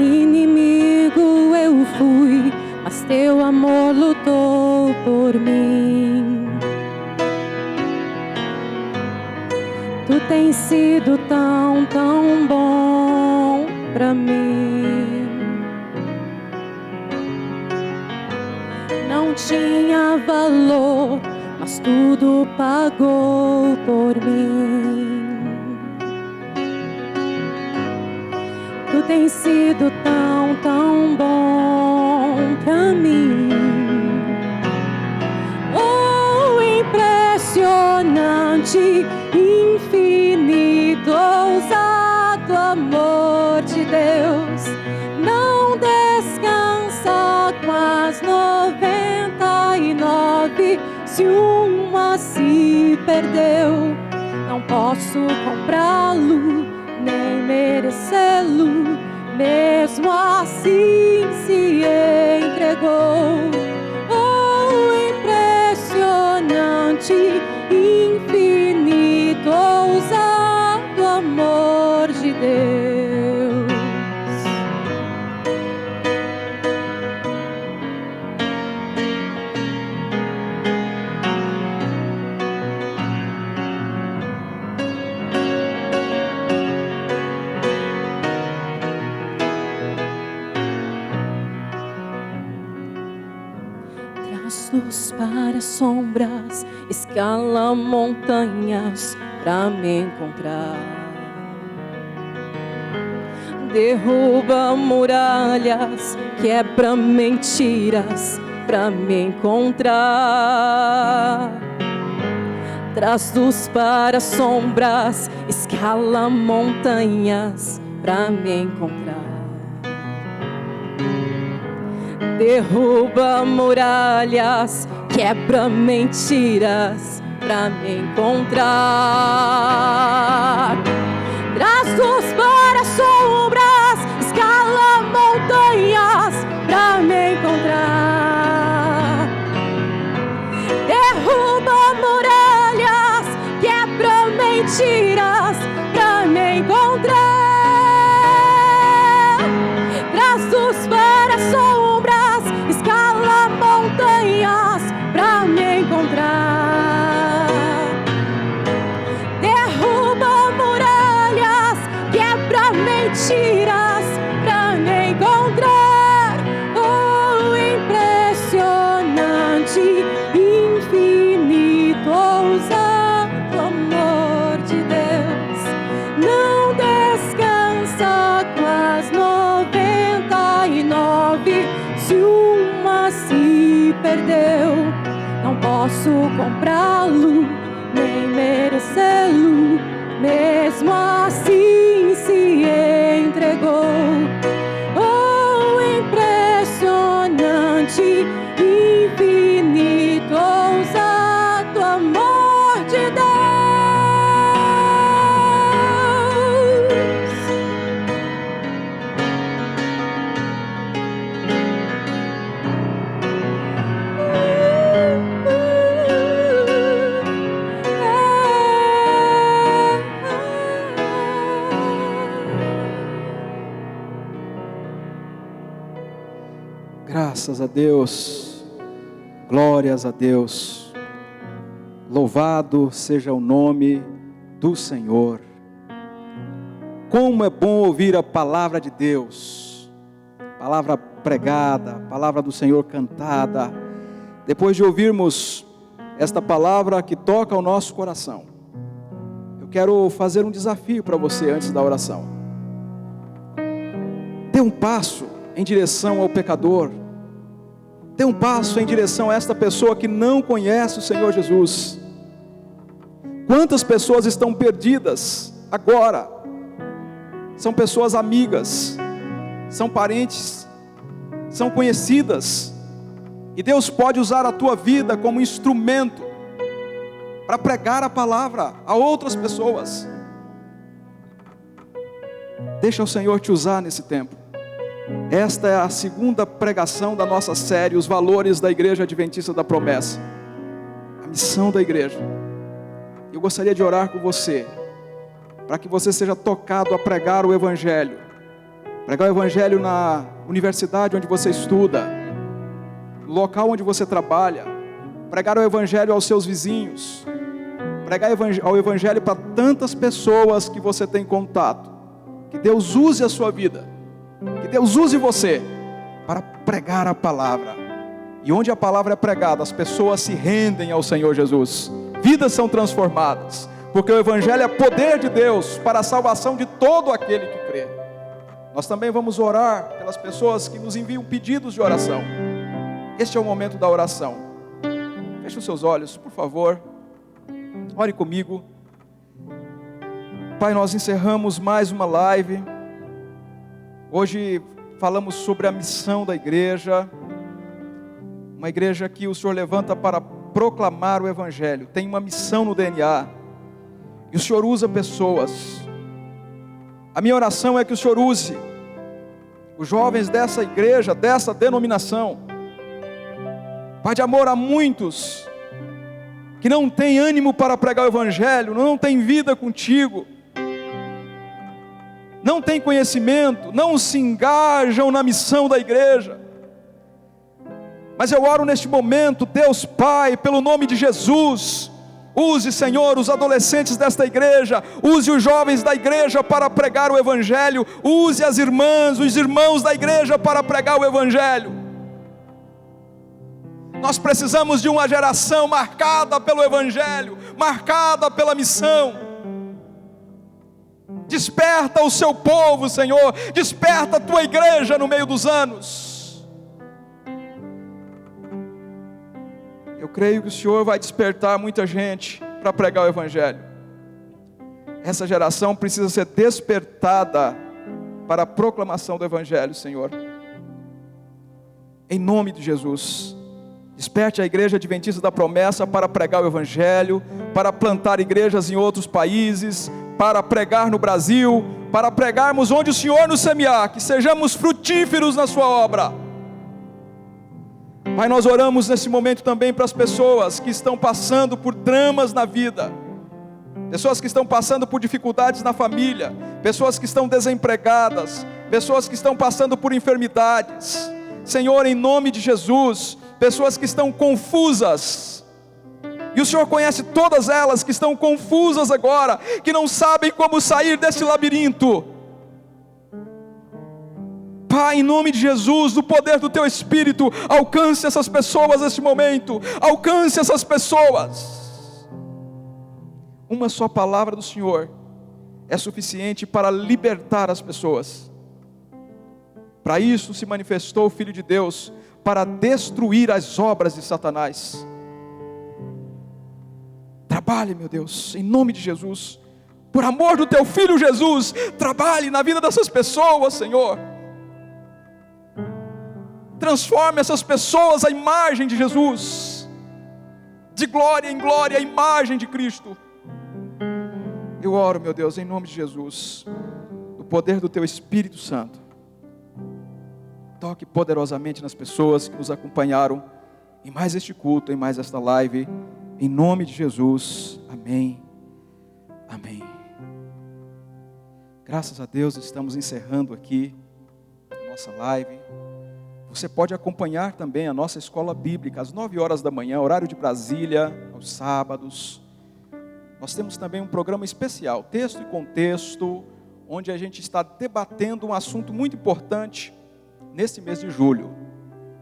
Inimigo eu fui, mas teu amor lutou por mim. Tu tens sido tão, tão bom pra mim. Não tinha valor, mas tudo pagou por mim. Tu tens sido tão, tão bom pra mim. Oh, impressionante, infinito, ousado amor de Deus. Não descansa com as 99, se uma se perdeu. Não posso comprá-lo, nem merecê-lo, mesmo assim se entregou. Oh, impressionante, infinito, ousado amor de Deus. Luz para sombras, escala montanhas pra me encontrar. Derruba muralhas, quebra mentiras pra me encontrar. Traz luz para sombras, escala montanhas pra me encontrar. derruba muralhas, quebra mentiras pra me encontrar. Traz luz para as sombras, escala montanhas pra me encontrar. Derruba muralhas, quebra mentiras pra me encontrar. Traz luz para as sombras, escala montanhas pra me encontrar. Derruba muralhas, quebra mentiras pra me encontrar. Oh, impressionante, infinito, ousado amor de Deus. Não descansa com as 99, se uma se perdeu. Não posso comprá-lo, nem merecê-lo, mesmo assim se entregou. Oh, impressionante, infinito, ousado amor de Deus. Graças a Deus, glórias a Deus, louvado seja o nome do Senhor. Como é bom ouvir a palavra de Deus, palavra pregada, palavra do Senhor cantada. Depois de ouvirmos esta palavra que toca o nosso coração, eu quero fazer um desafio para você antes da oração. Dê um passo em direção ao pecador. Dê um passo em direção a esta pessoa que não conhece o Senhor Jesus. Quantas pessoas estão perdidas agora? São pessoas amigas, são parentes, são conhecidas. E Deus pode usar a tua vida como instrumento para pregar a palavra a outras pessoas. Deixa o Senhor te usar nesse tempo. Esta é a segunda pregação da nossa série, os valores da Igreja Adventista da Promessa, a missão da igreja. Eu gostaria de orar com você, para que você seja tocado a pregar o Evangelho na universidade onde você estuda, no local onde você trabalha, pregar o Evangelho aos seus vizinhos, pregar o Evangelho para tantas pessoas que você tem contato. Que Deus use a sua vida, que Deus use você para pregar a palavra. E onde a palavra é pregada, as pessoas se rendem ao Senhor Jesus. Vidas são transformadas, porque o Evangelho é poder de Deus para a salvação de todo aquele que crê. Nós também vamos orar pelas pessoas que nos enviam pedidos de oração. Este é o momento da oração. Feche os seus olhos, por favor. Ore comigo. Pai, nós encerramos mais uma live. Hoje falamos sobre a missão da igreja, uma igreja que o Senhor levanta para proclamar o Evangelho, tem uma missão no DNA, e o Senhor usa pessoas. A minha oração é que o Senhor use os jovens dessa igreja, dessa denominação. Pai de amor, há muitos que não têm ânimo para pregar o Evangelho, não têm vida contigo, não têm conhecimento, não se engajam na missão da igreja. Mas eu oro neste momento, Deus Pai, pelo nome de Jesus, use, Senhor, os adolescentes desta igreja, use os jovens da igreja para pregar o Evangelho, use as irmãs, os irmãos da igreja para pregar o Evangelho. Nós precisamos de uma geração marcada pelo Evangelho, marcada pela missão. Desperta o seu povo, Senhor, desperta a tua igreja no meio dos anos. Eu creio que o Senhor vai despertar muita gente para pregar o Evangelho. Essa geração precisa ser despertada para a proclamação do Evangelho, Senhor. em nome de Jesus. Desperte a Igreja Adventista da Promessa para pregar o Evangelho, para plantar igrejas em outros países, para pregar no Brasil, para pregarmos onde o Senhor nos semear, que sejamos frutíferos na sua obra. Pai, nós oramos nesse momento também para as pessoas que estão passando por dramas na vida, pessoas que estão passando por dificuldades na família, pessoas que estão desempregadas, pessoas que estão passando por enfermidades. Senhor, em nome de Jesus, pessoas que estão confusas, e o Senhor conhece todas elas que estão confusas agora, que não sabem como sair desse labirinto. Pai, em nome de Jesus, no poder do Teu Espírito, alcance essas pessoas neste momento, alcance essas pessoas. Uma só palavra do Senhor é suficiente para libertar as pessoas. Para isso se manifestou o Filho de Deus, para destruir as obras de Satanás. Trabalhe, meu Deus, em nome de Jesus, por amor do Teu Filho Jesus, trabalhe na vida dessas pessoas, Senhor. Transforme essas pessoas à imagem de Jesus, de glória em glória, à imagem de Cristo. Eu oro, meu Deus, em nome de Jesus, no poder do Teu Espírito Santo. Toque poderosamente nas pessoas que nos acompanharam em mais este culto, em mais esta live, em nome de Jesus, amém, amém. Graças a Deus estamos encerrando aqui a nossa live. Você pode acompanhar também a nossa escola bíblica, às 9 horas da manhã, horário de Brasília, aos sábados. Nós temos também um programa especial, Texto e Contexto, onde a gente está debatendo um assunto muito importante, neste mês de julho.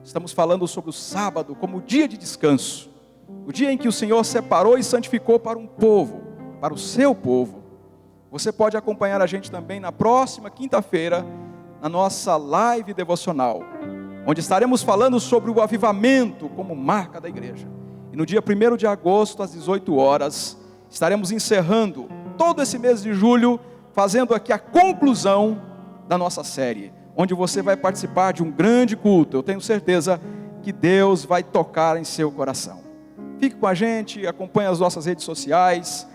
Estamos falando sobre o sábado como dia de descanso, o dia em que o Senhor separou e santificou para um povo, para o seu povo. Você pode acompanhar a gente também na próxima quinta-feira, na nossa live devocional, onde estaremos falando sobre o avivamento como marca da igreja. E no dia 1º de agosto, às 18 horas, estaremos encerrando todo esse mês de julho, fazendo aqui a conclusão da nossa série, onde você vai participar de um grande culto. Eu tenho certeza que Deus vai tocar em seu coração. Fique com a gente, acompanhe as nossas redes sociais,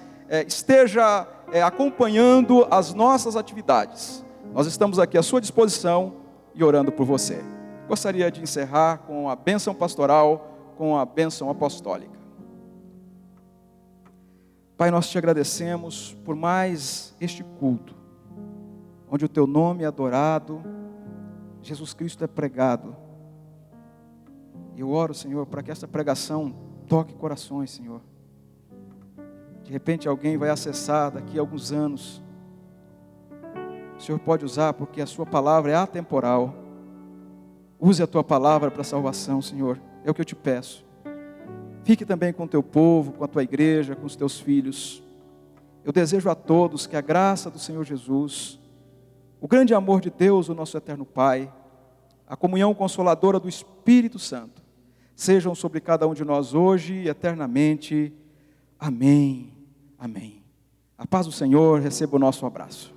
esteja acompanhando as nossas atividades. Nós estamos aqui à sua disposição e orando por você. Gostaria de encerrar com a bênção pastoral, com a bênção apostólica. Pai, nós te agradecemos por mais este culto, onde o Teu nome é adorado, Jesus Cristo é pregado. Eu oro, Senhor, para que esta pregação toque corações, Senhor. De repente alguém vai acessar daqui a alguns anos. O Senhor pode usar, porque a Sua palavra é atemporal. Use a Tua palavra para a salvação, Senhor. É o que eu te peço. Fique também com o Teu povo, com a Tua igreja, com os Teus filhos. Eu desejo a todos que a graça do Senhor Jesus, o grande amor de Deus, o nosso eterno Pai, a comunhão consoladora do Espírito Santo, sejam sobre cada um de nós hoje e eternamente. Amém. Amém. A paz do Senhor, receba o nosso abraço.